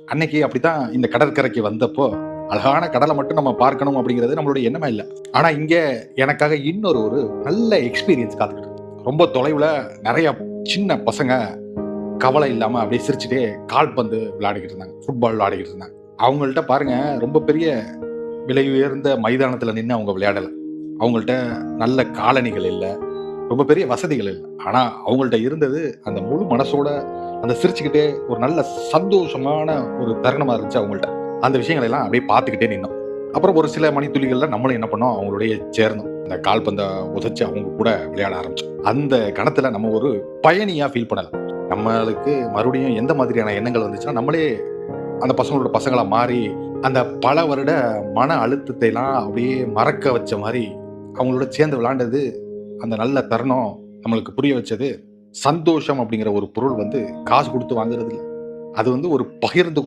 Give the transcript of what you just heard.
அன்னைக்கு அப்படித்தான் இந்த கடற்கரைக்கு வந்தப்போ, அழகான கடலை மட்டும் நம்ம பார்க்கணும் அப்படிங்கிறது நம்மளுடைய எண்ணமே இல்ல. ஆனா இங்க எனக்காக இன்னொரு ஒரு நல்ல எக்ஸ்பீரியன்ஸ் காத்துக்கிட்டு இருக்கு. ரொம்ப தொலைவுல நெறைய சின்ன பசங்க கவலை இல்லாம அப்படியே சிரிச்சுட்டே கால்பந்து விளையாடிக்கிட்டு இருந்தாங்க. ஃபுட்பால் விளையாடிக்கிட்டு இருந்தாங்க. அவங்கள்ட்ட பாருங்க ரொம்ப பெரிய விலை உயர்ந்த மைதானத்துல நின்னு அவங்க விளையாடல. அவங்கள்ட்ட நல்ல காலணிகள் இல்ல. ரொம்ப பெரிய வசதிகள் இல்ல. ஆனா அவங்கள்ட்ட இருந்தது அந்த முழு மனசோட அந்த சிரிச்சுக்கிட்டே ஒரு நல்ல சந்தோஷமான ஒரு தருணமா இருந்துச்சு அவங்கள்ட்ட. அந்த விஷயங்களை எல்லாம் அப்படியே பார்த்துக்கிட்டே நின்னோம். அப்புறம் ஒரு சில மணித்துளிகள்ல நம்மளும் என்ன பண்ணோம், அவங்களோடயே சேர்ந்தோம். அந்த கால்பந்த உதைச்சு அவங்க கூட விளையாட ஆரம்பிச்சோம். அந்த கணத்துல நம்ம ஒரு பயணியா ஃபீல் பண்ணல. நம்மளுக்கு மறுபடியும் எந்த மாதிரியான எண்ணங்கள் வந்துச்சுன்னா, நம்மளே அந்த பசங்களோட பசங்களா மாறி, அந்த பல வருட மன அழுத்தத்தை எல்லாம் அப்படியே மறக்க வச்ச மாரி, அவங்களோட சேர்ந்து விளையாண்டது, அந்த நல்ல தருணம் நம்மளுக்கு புரிய வச்சது, சந்தோஷம் அப்படிங்கிற ஒரு பொருள் வந்து காசு குடுத்து வாங்குறது இல்ல. அது வந்து ஒரு பகிர்ந்து